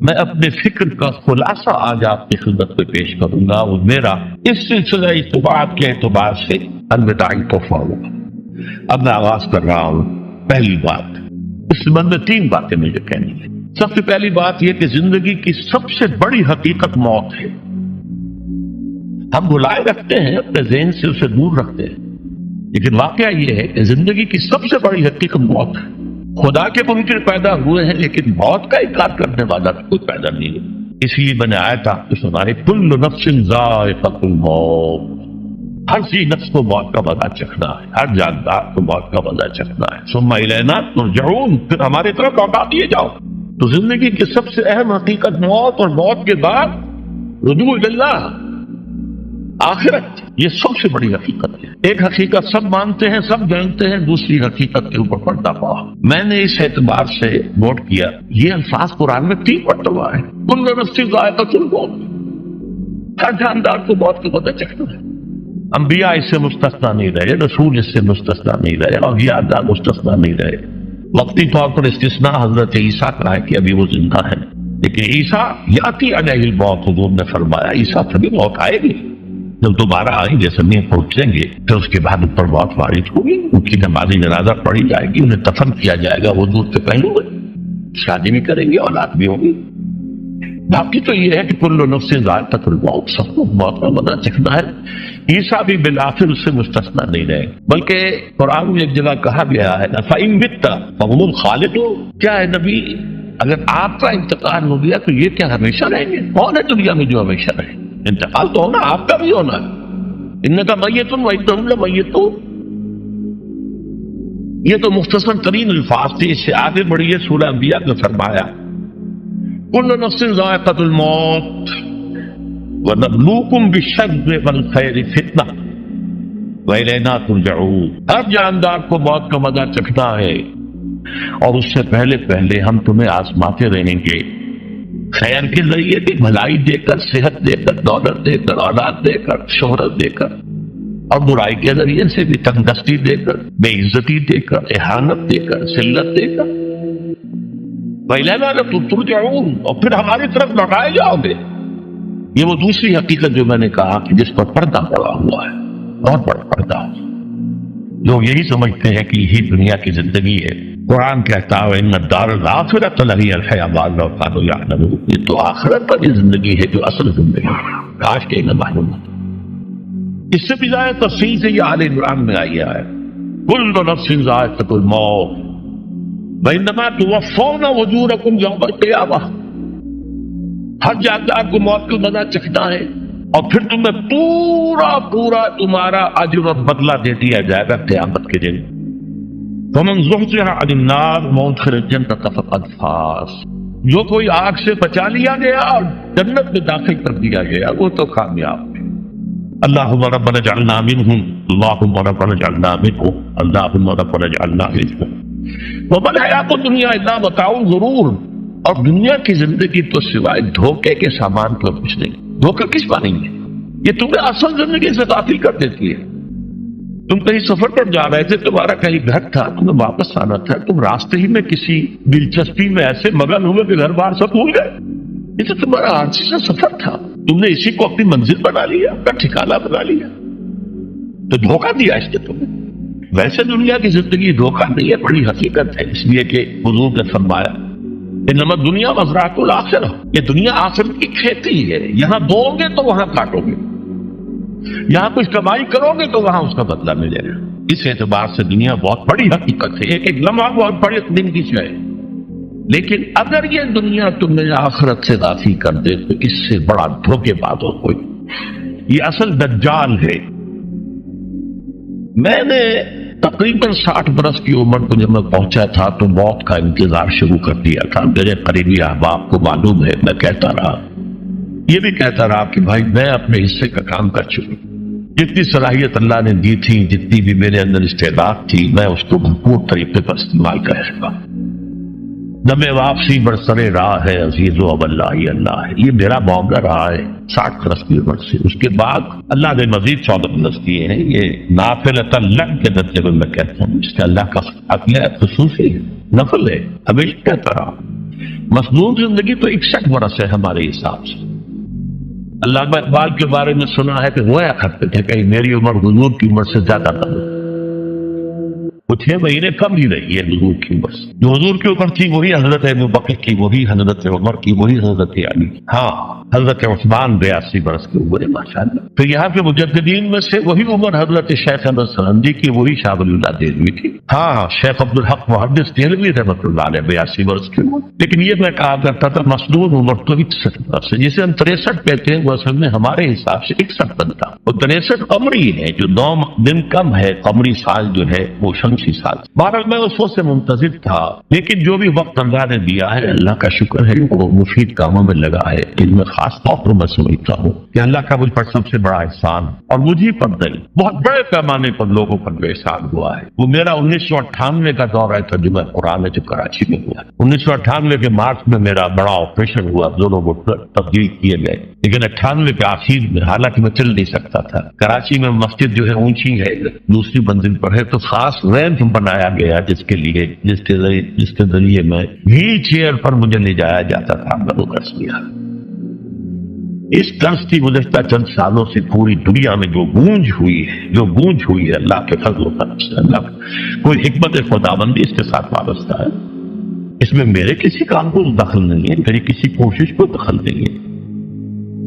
میں اپنے فکر کا خلاصہ آج آپ کی خدمت میں پیش کروں گا، وہ میرا اس سلسلہ اجتماعات کے اعتبار سے الوداعی تحفہ ہوگا۔ اب میں آغاز کر رہا ہوں۔ پہلی بات، اس سبب میں 3 باتیں مجھے کہنی ہیں۔ سب سے پہلی بات یہ کہ زندگی کی سب سے بڑی حقیقت موت ہے۔ ہم بلائے رکھتے ہیں، اپنے ذہن سے اسے دور رکھتے ہیں، لیکن واقعہ یہ ہے کہ زندگی کی سب سے بڑی حقیقت موت ہے۔ خدا کے منکر پیدا ہوئے ہیں، لیکن موت کا انکار کرنے والا کوئی پیدا نہیں ہے۔ اس لیے میں نے آیا تھا کہ سنائے کل نفس ذائقۃ الموت، ہر سی نفس کو موت کا مزہ چکھنا ہے، ہر جاندار کو موت کا مزہ چکھنا ہے۔ ثم الینا ترجعون، پھر ہماری طرف لوٹا دیے جاؤ۔ تو زندگی کی سب سے اہم حقیقت موت، اور موت کے بعد رجوع اللہ، آخرت، یہ سب سے بڑی حقیقت ہے۔ ایک حقیقت سب مانتے ہیں، سب جانتے ہیں، دوسری حقیقت کے اوپر پردہ پا۔ میں نے اس اعتبار سے نوٹ کیا، یہ الفاظ قرآن میں 3 مرتبہ ہے۔ کل نفس ذائقۃ الموت، ہر جاندار کو موت کا مزہ چکھنا ہے۔ انبیاء اس سے مستثنا نہیں رہے، رسول اس سے مستثنا نہیں رہے، اولیاء اللہ مستثنا نہیں رہے۔ وقتی طور پر استثناء حضرت عیسیٰ کا ہے کہ ابھی وہ زندہ ہے، لیکن عیسیٰ یاتی علیہ الموت، حضور نے فرمایا عیسیٰ کبھی موت آئے گی، جب دوبارہ آئیں گے، زمین پہنچیں گے، پھر اس کے بعد اوپر موت وارد ہوگی، ان کی نماز جنازہ پڑھی جائے گی، انہیں دفن کیا جائے گا، وہ دودھ سے پہلو گے، شادی بھی کریں گے، اولاد بھی ہوگی۔ باقی تو یہ ہے کہ کل نفس ذائقۃ الموت، سب کو موت کا مزہ چکھنا ہے۔ عیسیٰ بھی بالآخر اس سے مستثنا نہیں رہے، بلکہ قرآن میں ایک جگہ کہا گیا ہے فَإِن مِتَّ فَهُمُ الْخَالِدُونَ، کیا ہے نبی، اگر آپ کا انتقال ہو گیا تو یہ کیا ہمیشہ رہیں گے؟ کون ہے دنیا میں جو ہمیشہ رہے؟ انتقال تو ہونا، آپ کا بھی ہونا ہے۔ اِنَّكَ مَيِّتٌ وَإِنَّهُمْ لَمَيِّتُونَ، یہ تو مختصر ترین الفاظ تھے۔ اس سے آگے بڑھیے، سورہ انبیاء میں فرمایا کل نفس ذائقۃ الموت وَنَبْلُوكُمْ بِالشَّرِّ وَالْخَيْرِ فِتْنَةً وَإِلَيْنَا تُرْجَعُونَ، ہر جاندار کو موت کا مزہ چکھنا ہے، اور اس سے پہلے پہلے ہم تمہیں آزماتے رہیں گے، خیر کے ذریعے بھی، بھلائی دے کر، صحت دے کر، دولت دے کر، اولاد دے کر، شہرت دے کر، اور برائی کے ذریعے سے بھی، تنگدستی دے کر، بے عزتی دے کر، اہانت دے کر، ذلت دے کر۔ وَإِلَيْنَا تُرْجَعُونَ، اور پھر ہماری طرف لوٹائے جاؤ گے۔ یہ وہ دوسری حقیقت جو میں نے کہا کہ جس پر پردہ پڑا ہوا ہے، بہت بڑا پردہ۔ لوگ یہی سمجھتے ہیں کہ یہی دنیا کی زندگی ہے۔ قرآن کہتا ہے ان الدار الآخرۃ لہی الحیوان لو کانوا یعلمون، یہ تو آخرت پر یہ زندگی ہے جو اصل زندگی ہے، کاش کہ انہیں معلوم نہ۔ اس سے بھی زیادہ تفصیل سے یہ آل عمران میں آئی ہے کل نفس ذائقۃ الموت وانما توفون اجورکم یوم القیامہ، ہر جاندار کو موت کا مزہ چکھنا ہے، اور پھر تمہیں پورا تمہارا اجر اور بدلہ دے دیا جائے گا قیامت کے دن۔ فمن زحزح عن النار وادخل الجنة فقد فاز، جو کوئی آگ سے بچا لیا گیا اور جنت میں داخل کر دیا گیا وہ تو کامیاب ہے۔ اللہم ربنا اجعلنا منہم، اللہم ربنا اجعلنا منہم، اللہم ربنا اجعلنا منہم۔ وما الحیات الدنیا الا متاع الغرور، اور دنیا کی زندگی تو سوائے دھوکے کے سامان کو کچھ نہیں۔ دھوکہ کس بانی ہے؟ یہ تمہیں اصل زندگی سے غافل کر دیتی ہے۔ تم کہیں سفر پر جا رہے تھے، تمہارا کہیں گھر تھا، تمہیں واپس آنا تھا، تم راستے ہی میں کسی دلچسپی میں ایسے مگن ہوئے کہ گھر بار سب بھول گئے۔ یہ تو تمہارا عارضی سا سفر تھا، تم نے اسی کو اپنی منزل بنا لیا، اپنا ٹھکانہ بنا لیا، تو دھوکہ دیا اس نے تمہیں۔ ویسے دنیا کی زندگی دھوکہ نہیں ہے، بڑی حقیقت ہے، اس لیے کہ حضور نے فرمایا انما الدنیا مزرعۃ الآخرہ، یہ دنیا آخرت کی کھیتی ہے، یہاں بو گے تو وہاں کاٹو گے، یہاں کچھ کمائی کرو گے تو وہاں اس کا بدلہ ملے گا۔ اس اعتبار سے دنیا بہت بڑی حقیقت ہے، ایک لمحہ بہت بڑے دن کی شے ہے، لیکن اگر یہ دنیا تمہیں آخرت سے غافل کر دے تو اس سے بڑا دھوکے باز اور کوئی، یہ اصل دجال ہے۔ میں نے تقریباً 60 برس کی عمر کو جب میں پہنچا تھا تو موت کا انتظار شروع کر دیا تھا۔ میرے قریبی احباب کو معلوم ہے، میں کہتا رہا، یہ بھی کہتا رہا کہ بھائی میں اپنے حصے کا کام کر چکا، جتنی صلاحیت اللہ نے دی تھی، جتنی بھی میرے اندر استعداد تھی، میں اس کو بھرپور طریقے پر استعمال کر سکا۔ دم واپسی برسر راہ ہے عزیز و اب اللہ ہی اللہ ہے، یہ میرا معاملہ رہا ہے 60 برس کی عمر سے۔ اس کے بعد اللہ نے مزید 14 برس دیے ہیں، یہ نافلۃ لک کے درجے میں کہتا ہوں، اس کا اللہ کا عقل خصوصی نفل ہے، ہمیشہ کہتا رہا۔ مصنون زندگی تو 61 برس ہے ہمارے حساب سے. علامہ اقبال کے بارے میں سنا ہے کہ رویا کرتے تھے کہ میری عمر حضور کی عمر سے زیادہ کم ہے. وہ 6 مہینے کم ہی رہی ہے حضور کی عمر سے. جو حضور کی عمر تھی وہی حضرت ابوبکر کی، وہی حضرت عمر کی، وہی حضرت علی. ہاں حضرت عثمان 82 برس کے ہوئے ماشاء اللہ. پھر یہاں کے مجددین میں سے وہی عمر حضرت شیخ احمد سرہندی کی، وہی شاہ ولی اللہ دہلوی کی. ہاں شیخ عبدالحق محدث دہلوی رحمۃ اللہ علیہ 82 برس کی عمر. لیکن یہ میں کہا کرتا تھا مصنون عمر تو 61 برس ہے، جسے ہم 63 کہتے ہیں وہ اصل میں ہمارے حساب سے 61 بنتا. وہ 63 قمری ہے، جو 9 دن کم ہے. قمری سال جو ہے وہ شمسی سال. بہرحال میں اس وقت سے منتظر تھا، لیکن جو بھی وقت اللہ نے دیا ہے اللہ کا شکر ہے وہ مفید کاموں میں لگا ہے. ان میں خاص طور پر میں سمجھتا ہوں کہ اللہ کا مجھ پر سب سے بڑا احسان، اور مجھے پر نہیں بہت بڑے پیمانے پر لوگوں پر جو احسان ہوا ہے، وہ میرا 1998 کا دورہ ترجمہ قرآن ہے جو کراچی میں ہوا. 1998 کے مارچ میں میرا بڑا آپریشن ہوا، دونوں وہ تبدیل کیے گئے. لیکن 98 کے آخر میں حالانکہ میں چل نہیں سکتا تھا، کراچی میں مسجد جو ہے اونچی ہے، دوسری منزل پر ہے، تو خاص ریمپ بنایا گیا جس کے ذریعے میں ویل چیئر پر مجھے لے جایا جاتا تھا. میں وہ درس لیا. اس درس کی گزشتہ چند سالوں سے پوری دنیا میں جو گونج ہوئی ہے اللہ کے فضل و کرم سے. اللہ کوئی حکمت خداوندی اس کے ساتھ وابستہ ہے. اس میں میرے کسی کام کو دخل نہیں ہے، میری کسی کوشش کو دخل نہیں ہے.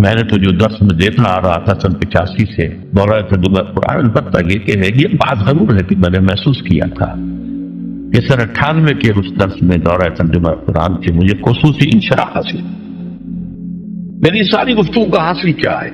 میں نے تو جو درس میں دیکھنا آ رہا تھا سن 85 سے دورہ ترجمہ قرآن، البتہ یہ بات ضرور ہے کہ میں نے محسوس کیا تھا کہ سن 98 کے اس درس میں دورہ ترجمہ قرآن سے مجھے خصوصی انشراح حاصل. میری ساری گفتگو کا حاصل کیا ہے؟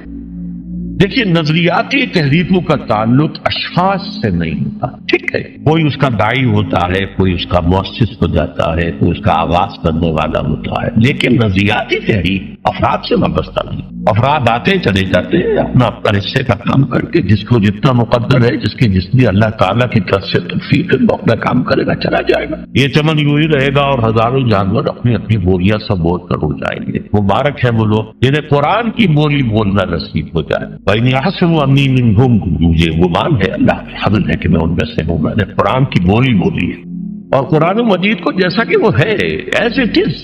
دیکھیے نظریاتی تحریکوں کا تعلق اشخاص سے نہیں ہوتا. ٹھیک ہے کوئی اس کا داعی ہوتا ہے، کوئی اس کا مؤسس ہو جاتا ہے، کوئی اس کا آغاز کرنے والا ہوتا ہے، لیکن نظریاتی تحریک افراد سے وابستہ نہیں. افراد آتے چلے جاتے ہیں اپنا حصے کا کام کر کے، جس کو جتنا مقدر ہے، جس کی جتنی اللہ تعالیٰ کی طرف سے توفیق ہے وہ اپنا کام کرے گا، چلا جائے گا. یہ چمن یوں ہی رہے گا اور ہزاروں جانور اپنی اپنی بولیاں سب بول کر اڑ جائیں گے. مبارک ہے وہ لوگ جنہیں قرآن کی بولی بولنا نصیب ہو جائے. بھائی مجھے گمان ہے، اللہ کا فضل ہے کہ میں ان میں سے ہوں. میں نے قرآن کی بولی بولی ہے اور قرآن مجید کو جیسا کہ وہ ہے ایز اٹ از،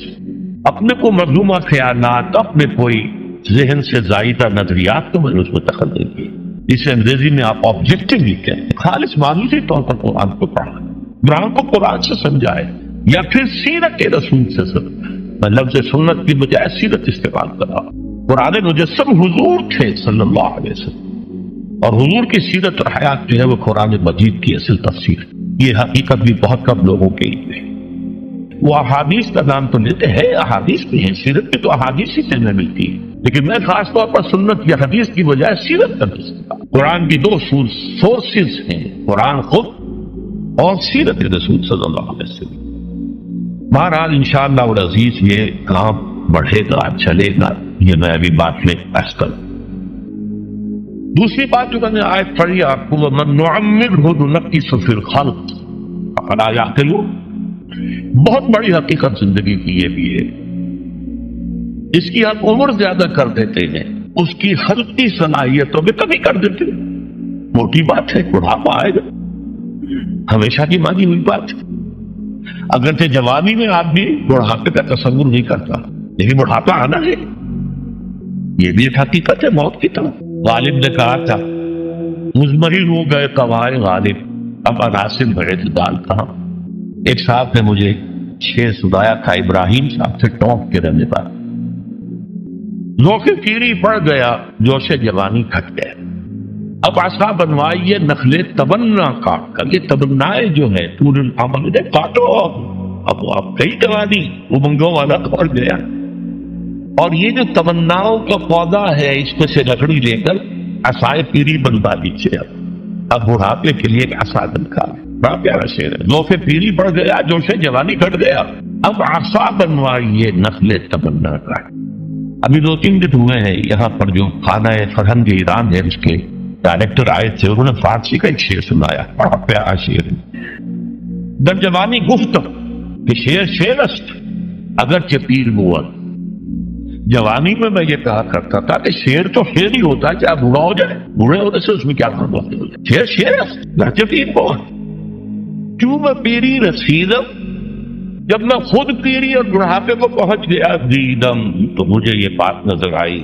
اپنے کو مظلومہ خیالات، اپنے کوئی ذہن سے زائدہ نظریات کو میں نے اس میں دخل نہیں کی. اسے انگریزی میں آپ آبجیکٹیولی کہتے ہیں. خالص معمولی طور پر قرآن کو پڑھا، قرآن کو قرآن سے سمجھائے یا پھر سیرت رسول سے سمجھائے. میں لفظ سنت کی بجائے سیرت استعمال کر رہا ہوں. قرآن مجسم حضور تھے صلی اللہ علیہ وسلم، اور حضور کی سیرت اور حیات جو ہے وہ قرآن مجید کی اصل تفسیر ہے. یہ حقیقت بھی بہت کم لوگوں کے لیے ہے. وہ احادیث کا نام تو لیتے ہیں، احادیث بھی ہیں، سیرت کی تو احادیث ہی سے میں ملتی ہے، لیکن میں خاص طور پر سنت یا حدیث کی بجائے سیرت کا استعمال. قرآن کی 2 سورسز ہیں، قرآن خود اور سیرت رسول صلی اللہ علیہ وسلم. بہرحال انشاءاللہ العزیز یہ کام بڑھے گا، چلے گا. یہ میں ابھی بات میں بحث کروں. دوسری بات جو میں نے آیت پڑھی آپ کو، وَمَن نُعَمِّرْهُ نُنَقِّصْهُ فِي الْخَلْقِ أَفَلَا يَعْقِلُونَ. بہت بڑی حقیقت زندگی کی یہ بھی ہے. اس کی آپ عمر زیادہ کر دیتے ہیں، اس کی خلقی صلاحیتوں میں کمی کر دیتے ہیں. موٹی بات ہے، بڑھاپا آئے گا، ہمیشہ کی مانی ہوئی بات ہے. اگرچہ جوانی میں آدمی بڑھاپے کا تصور نہیں کرتا، لیکن بڑھاپا آنا ہے، یہ بھی ایک حقیقت ہے موت کی طرح. غالب نے کہا تھا مزمحل ہو گئے قوائے غالب، اب عناصر بڑے دال کہاں. ایک صاحب نے مجھے شعر سنایا تھا ابراہیم صاحب سے ٹونک کے رہنے پر. ذوق پیری پڑ گیا، جوش جوانی گھٹ گیا، اب عصا بنوائیے نخل تمنا کاٹ کر. یہ تمنائیں جو ہے طول العمل نے کاٹو. اب آپ کئی جوانی امنگوں والا پڑ گیا، اور یہ جو تمناؤں کا پودا ہے اس میں سے لکڑی لے کر عصائے پیری بنوا لیجیے. اب بڑھاپے کے لیے ایک عصا نکال. بڑا پیارا شعر ہے. ذوق پیری بڑھ گیا، جوش جوانی گھٹ گیا، اب عصا بنوائیے نخل تمنا کاٹ. ابھی 2-3 دن ہوئے ہیں یہاں پر جو خانہ فرہنگ ایران ہے اس کے ڈائریکٹر آئے تھے، انہوں نے فارسی کا ایک شعر سنایا، بڑا پیارا شعر ہے. در جوانی گفت کہ شعر شعر است اگرچہ پیر بود. جوانی میں یہ کہا کرتا تھا کہ شعر تو شعر ہی ہوتا ہے، چاہے بوڑھا ہو جائے، بوڑھے ہونے سے اس میں کیا فرق ہوتا ہے. شعر شعر است اگرچہ پیر بود. کیوں میں پیری رسیدم جب میں خود پیری اور بڑھاپے کو پہنچ گیا دیدم تو مجھے یہ بات نظر آئی،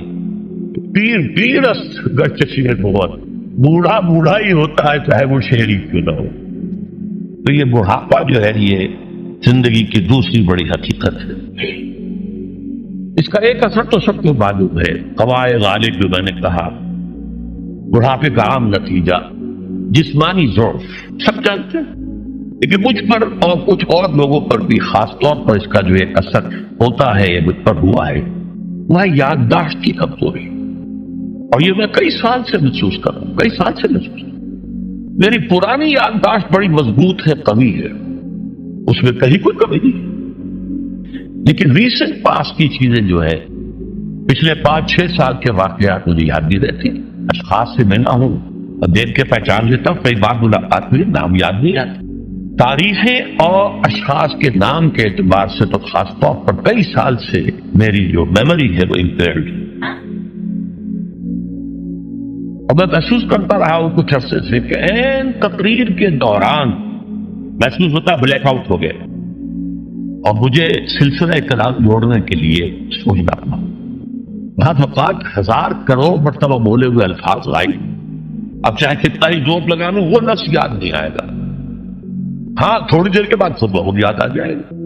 پیر پیرست گرچہ شیر بہت، بوڑھا بوڑھا ہی ہوتا ہے چاہے وہ شہری کیوں نہ ہو۔ تو یہ بڑھاپا جو ہے یہ زندگی کی دوسری بڑی حقیقت ہے۔ اس کا ایک اثر تو سب کو معلوم ہے، قوائے غالب جو میں نے کہا، بڑھاپے کا عام نتیجہ جسمانی ضعف، سب جانتے ہیں، لیکن مجھ پر اور کچھ اور لوگوں پر بھی خاص طور پر اس کا جو ایک اثر ہوتا ہے، یہ مجھ پر ہوا ہے، وہ یادداشت کی کمزوری، اور یہ میں کئی سال سے محسوس کر رہا ہوں، کئی سال سے محسوس۔ میری پرانی یادداشت بڑی مضبوط ہے، قوی ہے، اس میں کہیں کوئی کمی نہیں، لیکن ریسنٹ پاس کی چیزیں جو ہے، پچھلے 5-6 سال کے واقعات مجھے یاد نہیں رہتے، اشخاص سے ملنا ہوں اور دیکھ کے پہچان لیتا ہوں، کئی بار ملاقات ہوئی، نام یاد نہیں آتے، تاریخیں اور اشخاص کے نام کے اعتبار سے تو خاص طور پر کئی سال سے میری جو میموری ہے وہ امپیئرڈ ہے، اور میں محسوس کرتا رہا ہوں کچھ عرصے سے کہ این تقریر کے دوران محسوس ہوتا بلیک آؤٹ ہو گیا، اور مجھے سلسلہ کلام جوڑنے کے لیے سوچنا پڑا، بعض اوقات 1000 کروڑ مرتبہ بولے ہوئے الفاظ آئے، اب چاہے کتنا ہی جوک لگا لوں وہ لفظ یاد نہیں آئے گا، ہاں تھوڑی دیر کے بعد خود بخود یاد آ جائے گا۔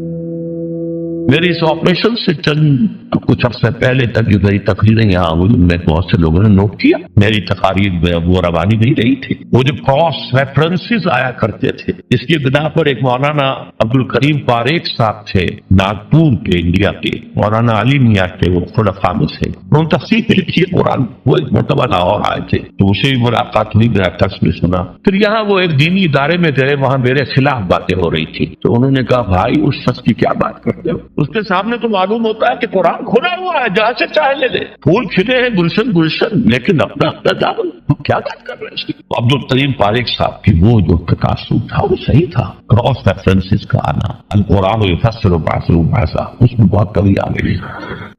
میری اس آپریشن سے چند کچھ عرصے پہلے تک جو میری تقریریں یہاں ہوئی، میں بہت سے لوگوں نے نوٹ کیا، میری تقاریر میں وہ روانی نہیں رہی تھی، وہ جو کراس ریفرنسز آیا کرتے تھے، اس کی بنا پر ایک مولانا عبدالکریم پاریک صاحب تھے ناگپور کے، انڈیا کے، مولانا علی میاں کے، وہ خلفاء میں سے، انہوں نے تفسیر لکھی قرآن، وہ ایک مرتبہ لاہور آئے تھے تو اسے بھی ملاقات ہوئی، میرا درس بھی سنا، پھر یہاں وہ ایک دینی ادارے میں گئے، وہاں میرے خلاف باتیں ہو رہی تھی، تو انہوں نے کہا بھائی اس شخص کی کیا بات کرتے ہو، اس کے سامنے تو معلوم ہوتا ہے کہ قرآن کھلا ہوا ہے، جہاں سے چاہے لے لے، پھول کھلے ہیں گلشن گلشن، لیکن اپنا دامن تو کیا بات کر رہے ہیں۔ عبدالکریم پاریک صاحب کی وہ جو تقاصر تھا وہ صحیح تھا، کراس ریفرنسز کا آنا، القرآن یفسر بعضہ بعضا، اس میں بہت کمی آ گئی۔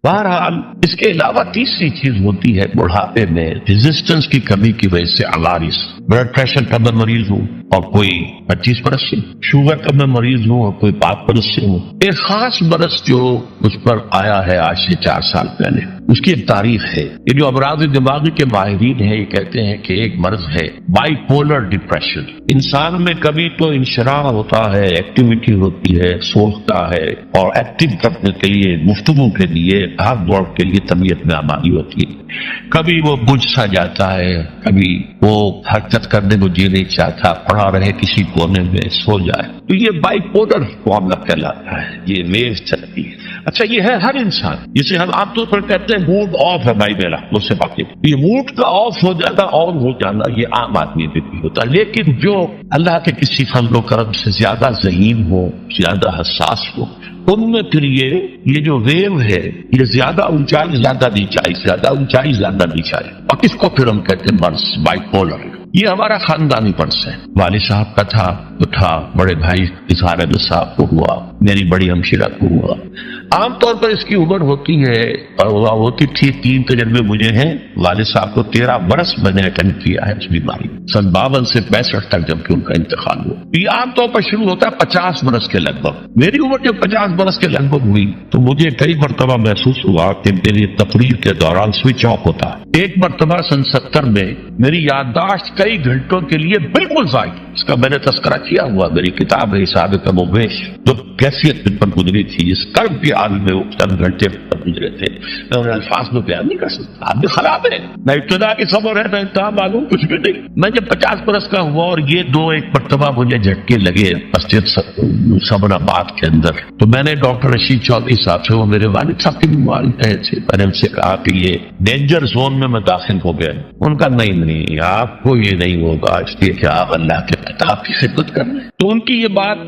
بہرحال اس کے علاوہ تیسری چیز ہوتی ہے بڑھاپے میں ریزسٹنس کی کمی کی وجہ سے عوارض، بلڈ پریشر کا میں مریض ہوں اور کوئی 25 برس سے، شوگر کا میں مریض ہوں اور کوئی 5 برس سے ہوں، ایک خاص برس جو مجھ پر آیا ہے آج سے 4 سال پہلے، اس کی ایک تاریخ ہے۔ یہ جو امراض دماغی کے ماہرین ہیں یہ کہتے ہیں کہ ایک مرض ہے بائی پولر ڈپریشن، انسان میں کبھی تو انشراح ہوتا ہے، ایکٹیویٹی ہوتی ہے، سوچتا ہے اور ایکٹیو کرنے کے لیے، گفتگو کے لیے، بھاگ دوڑ کے لیے طبیعت میں آمادی ہوتی ہے، کبھی وہ بجھ سا جاتا ہے، کبھی وہ حرکت کرنے کو جی نہیں چاہتا، پڑا رہے کسی کونے میں، سو جائے، تو یہ بائی پولر معاملہ کہلاتا ہے، یہ ویو چلتی ہے۔ اچھا یہ ہے ہر انسان، جسے ہم عام طور پر کہتے ہیں موڈ آف ہے بھائی میرا، مجھ سے بات یہ موڈ کا آف ہو جانا، آن ہو جانا، یہ عام آدمی پہ بھی ہوتا ہے، لیکن جو اللہ کے کسی فضل و کرم سے زیادہ ذہین ہو، زیادہ حساس ہو، ان میں پھر یہ جو ویو ہے یہ زیادہ اونچائی زیادہ نیچائی، زیادہ اونچائی زیادہ نیچائی، اور اس کو پھر ہم کہتے ہیں مرض بائی پولر۔ یہ ہمارا خاندانی مرض ہے، والد صاحب کا تھا تو تھا، بڑے بھائی اظہار احمد صاحب کو ہوا، میری بڑی ہمشیرہ کو ہوا۔ عام طور پر اس کی عمر ہوتی ہے اور ہوتی تھی، 3 تجربے مجھے ہیں، والد صاحب کو 13 برس میں نے اٹینڈ کیا ہے اس بیماری، سن 52 سے 65 تک جب کہ ان کا انتقال ہوا۔ یہ عام طور پر شروع ہوتا ہے 50 برس کے لگ بھگ، میری عمر جب 50 برس کے لگ بھگ ہوئی تو مجھے کئی مرتبہ محسوس ہوا کہ میری تقریر کے دوران سوئچ آف ہوتا ہے۔ ایک مرتبہ سن 70 میں میری یادداشت کئی گھنٹوں کے لیے بالکل ضائع، اس کا میں نے تذکرہ کیا ہوا، میری کتاب ہے حساب کم و بیش، جو کیفیت پر گزری تھی، جس کرب کے عالم میں وہ چند گھنٹے پر گزرے تھے، میں انہیں الفاظ میں بیان نہیں کر سکتا، آدمی خراب ہے، نہ ابتدا کی خبر ہے نہ انتہا معلوم، کچھ بھی نہیں۔ میں جب 50 برس کا ہوا اور یہ ایک مرتبہ مجھے جھٹکے لگے مسجد سبن آباد کے اندر، تو میں نے ڈاکٹر رشید چودھری صاحب سے، وہ میرے والد صاحب کی بیماری رہے تھے، میں نے ان سے کہا کہ یہ ڈینجر زون میں داخل ہو گیا، ان کا نہیں آپ کو یہ نہیں ہوگا، اس لیے کہ آپ اللہ کے کتاب کی خدمت کر رہے ہیں۔ تو ان کی یہ بات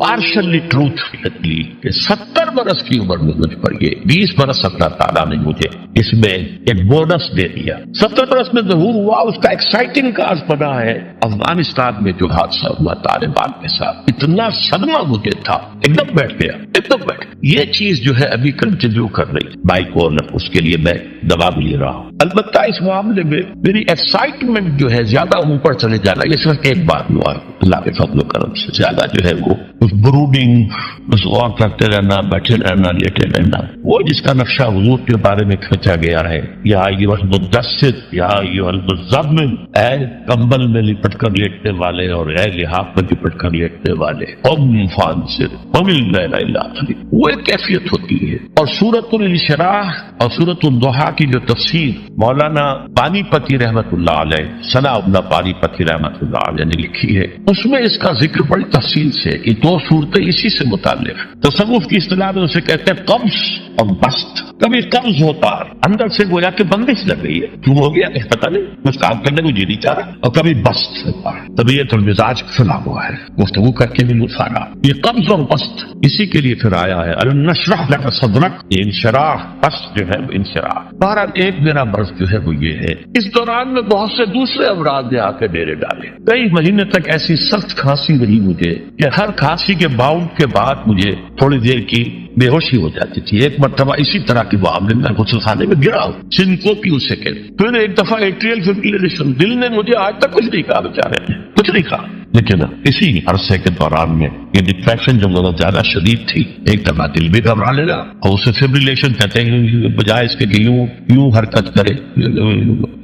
پارشلی ٹروتھ نکلی کہ 70 برس کی عمر میں مجھ پر یہ 20 برس اللہ تعالیٰ نے مجھے اس میں ایک بونس دے دیا۔ 70 برس میں ظہور ہوا، اس کا ایکسائٹنگ کاز بنا ہے افغانستان میں جو حادثہ ہوا طالبان کے ساتھ، اتنا صدمہ مجھے تھا، ایک دم بیٹھ گیا، ایک دم بیٹھ گیا۔ یہ چیز جو ہے ابھی کنٹینیو کر رہی بائک اونر، اس کے لیے میں دوا بھی لے رہا ہوں۔ البتہ اس معاملے میں میری ایکسائٹمنٹ جو ہے زیادہ اوپر چلے جانا، یہ صرف ایک بات ہوا، اللہ کے فضل و کرم سے زیادہ جو ہے وہ اس برودنگ، اس غور کرتے رہنا، بیٹھے رہنا، لیٹے رہنا، وہ جس کا نقشہ حضور کے بارے میں کھینچا گیا ہے، یا ایھا المدثر یا ایھا المزمل، اے کمبل میں لپٹ کر لیٹنے والے اور اے لحاف میں لپٹ کر لیٹنے والے، قم فانذر قم اللیل الا قلیلا، وہ ایک کیفیت ہوتی ہے۔ اور سورۃ الانشراح اور سورۃ الضحیٰ کی جو تفسیر مولانا پانی پتی رحمۃ اللہ علیہ، ثناء اللہ پانی پتی رحمۃ اللہ علیہ نے لکھی ہے، اس میں اس کا ذکر بڑی تفصیل سے کہ دو صورتیں اسی سے متعلق۔ تصوف کی اصطلاح میں اسے کہتے ہیں قبض اور بسط۔ کبھی قبض ہوتا ہے، اندر سے گویا کہ بندش لگ گئی ہے، کیوں ہو گیا پتہ نہیں، بس کام کرنے کو جی نہیں چاہ رہا، اور کبھی بسط ہوتا ہے، طبیعت المزاج کھلا ہوا ہے، گفتگو کر کے بھی لطف آ رہا۔ یہ قبض اور بسط اسی کے لیے پھر آیا ہے، الم نشرح لک صدرک، یہ انشراح، بسط جو ہے وہ انشراح۔ بہرحال ایک میرا مرض جو ہے وہ یہ ہے، اس دوران میں بہت سے دوسرے امراض نے آ کے ڈیرے ڈالے، کئی مہینے تک ایسی سخت کھانسی رہی مجھے کہ ہر کھانسی کے باؤنڈ کے بعد مجھے تھوڑی دیر کی بے ہوشی ہو جاتی تھی۔ ایک مرتبہ اسی طرح کی معاملے میں غسل خانے میں گرا ہوں، سنکوپی اسے کہتے، پھر ایک دفعہ ایٹریل فبریلیشن، دل نے مجھے آج تک کچھ نہیں کہا، بیچارے نے کچھ نہیں کہا، لیکن اسی عرصے کے دوران میں یہ ڈپریشن جو بہت زیادہ شدید تھی، ایک دفعہ دل بھی گھبرا لینا، اور اسے فبریلیشن کہتے ہیں، بجائے اس کے کہ یوں حرکت کرے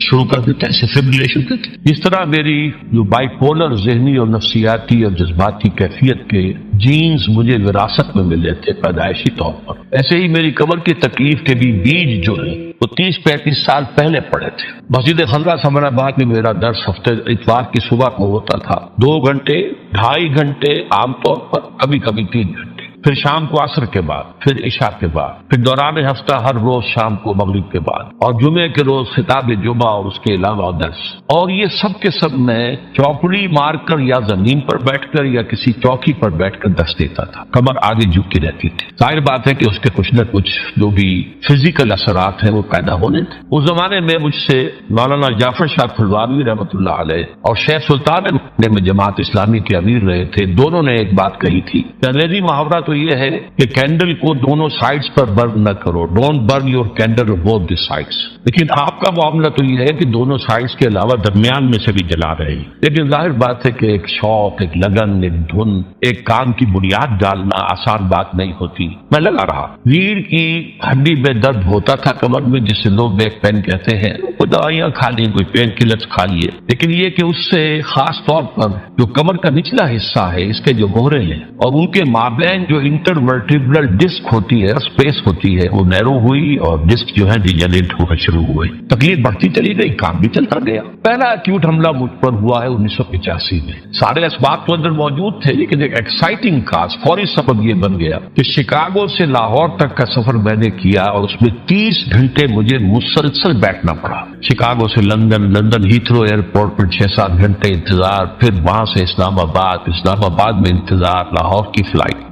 شروع کر دیتے ہیں، فبریلیشن کہتے ہیں۔ اس طرح میری جو بائی پولر ذہنی اور نفسیاتی اور جذباتی کیفیت کے جینز مجھے وراثت میں ملے تھے پیدائشی طور پر، ایسے ہی میری کمر کی تکلیف کے بھی بیج جو ہے وہ 30-35 سال پہلے پڑے تھے۔ مسجد خانقاہ ثمر آباد میں میرا درس ہفتے اتوار کی صبح کو ہوتا تھا، 2 گھنٹے 2.5 گھنٹے عام طور پر، کبھی کبھی 3 گھنٹے، پھر شام کو عصر کے بعد، پھر عشاء کے بعد، پھر دوران ہفتہ ہر روز شام کو مغرب کے بعد، اور جمعے کے روز خطاب جمعہ اور اس کے علاوہ درس۔ اور یہ سب کے سب میں چوکڑی مار کر یا زمین پر بیٹھ کر یا کسی چوکی پر بیٹھ کر درس دیتا تھا، کمر آگے جھکی رہتی تھی۔ ظاہر بات ہے کہ اس کے کچھ نہ کچھ جو بھی فزیکل اثرات ہیں وہ پیدا ہونے تھے۔ اس زمانے میں مجھ سے مولانا جعفر شاہ پھلواری رحمۃ اللہ علیہ اور شیخ سلطان میں جماعت اسلامی کے امیر رہے تھے، دونوں نے ایک بات کہی تھی کہ انگریزی محاورہ تو یہ ہے کہ کینڈل کو دونوں سائڈز پر برن نہ کرو، don't burn your candle both the sides, لیکن آپ کا معاملہ تو یہ ہے کہ دونوں سائڈز کے علاوہ درمیان میں سے بھی جلا رہے ہیں۔ لیکن ظاہر بات ہے کہ ایک شوق، ایک لگن، ایک دھن، ایک کام کی بنیاد ڈالنا آسان بات نہیں ہوتی۔ میں لگا رہا، ریڑھ کی ہڈی میں درد ہوتا تھا کمر میں، جسے لوگ بیک پین کہتے ہیں، کوئی دوائیاں کھا لی، کوئی پین کلرز کھا لیے، لیکن یہ کہ اس سے خاص طور پر جو کمر کا نچلا حصہ ہے، اس کے جو گہرے ہیں اور ان کے مابین جو انٹرورٹیبرل ڈسک ہوتی ہے، اسپیس ہوتی ہے، وہ نیرو ہوئی اور ڈسک جو ہے ڈیجنریٹ ہونا شروع ہوئے، تکلیف بڑھتی چلی گئی، کام بھی چلتا گیا۔ پہلا ایکیوٹ حملہ مجھ پر ہوا ہے 1985 میں۔ سارے اسباب تو اندر موجود تھے، لیکن ایک ایکسائٹنگ کاز، فوری سبب یہ بن گیا کہ شکاگو سے لاہور تک کا سفر میں نے کیا اور اس میں 30 گھنٹے مجھے مسلسل بیٹھنا پڑا۔ شکاگو سے لندن، لندن ہیتھرو ایئرپورٹ پر 6-7 گھنٹے انتظار، پھر وہاں سے اسلام آباد میں انتظار، لاہور کی فلائٹ۔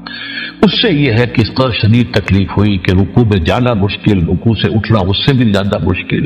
اس سے یہ ہے کہ اس قدر شدید تکلیف ہوئی کہ رکوع میں جانا مشکل، رکوع سے اٹھنا اس سے بھی زیادہ مشکل،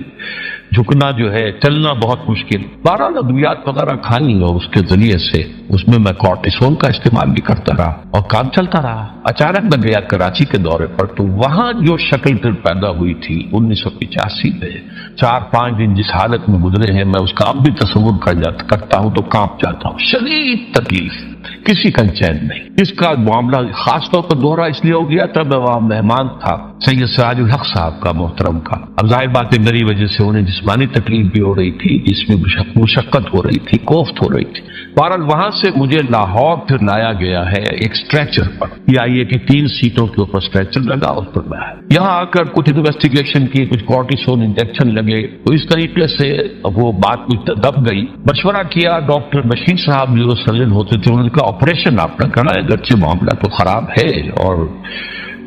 جھکنا جو ہے، چلنا بہت مشکل۔ 12 ادویات وغیرہ کھانی اور اس کے ذریعے سے اس میں میں کارٹیسون کا استعمال بھی کرتا رہا اور کام چلتا رہا۔ اچانک میں گیا کراچی کے دورے پر، تو وہاں جو شکل پھر پیدا ہوئی تھی 1985 میں، 4-5 دن جس حالت میں گزرے ہیں، میں اس کا اب بھی تصور کرتا ہوں تو کانپ جاتا ہوں۔ شدید تکلیف، کسی کا چین نہیں۔ اس کا معاملہ خاص طور پر دوہرا اس لیے ہو گیا تھا، میں وہاں مہمان تھا سید سراج الحق صاحب کا، محترم کا۔ اب ظاہر بات ہے میری وجہ سے انہیں جسمانی تکلیف بھی ہو رہی تھی، جس میں مشقت ہو رہی تھی، کوفت ہو رہی تھی۔ بہرحال وہاں سے مجھے لاہور پھر لایا گیا ہے ایک اسٹریچر پر، یہ آئیے کہ 3 سیٹوں کے اوپر اسٹریچر لگا، اس پر میں یہاں آ کر کچھ انویسٹیگیشن کی، کچھ کارٹیسون انجیکشن لگے، تو اس طریقے سے وہ بات کچھ دب گئی۔ مشورہ کیا، ڈاکٹر بشیر صاحب جو سرجن ہوتے تھے، انہوں نے کہا آپریشن آپ نے کرنا ہے، اگرچہ معاملہ تو خراب ہے اور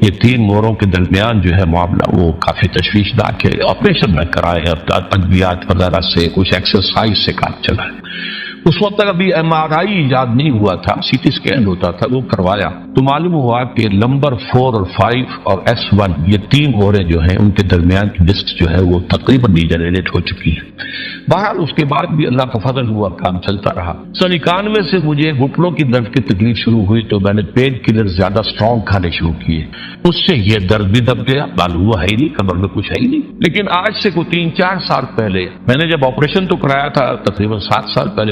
یہ 3 موروں کے درمیان جو ہے معاملہ وہ کافی تشویشناک ہے، آپریشن میں کرائے، ادویات وغیرہ سے، کچھ ایکسرسائز سے کام چلا ہے۔ اس وقت تک ابھی MRI ایجاد نہیں ہوا تھا، CT اسکین ہوتا تھا، وہ کروایا تو معلوم ہوا کہ نمبر 4 اور 5 اور S1 یہ 3 موریں جو ہیں ان کے درمیان کی ڈسک جو ہے وہ تقریباً ڈیجنریٹ ہو چکی ہے۔ بہرحال اس کے بعد بھی اللہ کا فضل ہوا، کام چلتا رہا۔ 91 سے مجھے گھٹنوں کی درد کی تکلیف شروع ہوئی تو میں نے پین کلر زیادہ اسٹرانگ کھانے شروع کیے، اس سے یہ درد بھی دب گیا، معلوم ہوا ہے ہی نہیں، کمر میں کچھ ہے ہی نہیں۔ لیکن آج سے کوئی 3-4 سال پہلے میں نے جب آپریشن تو کرایا تھا، تقریباً 7 سال پہلے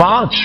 5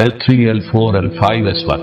L3, L4, L5, S1,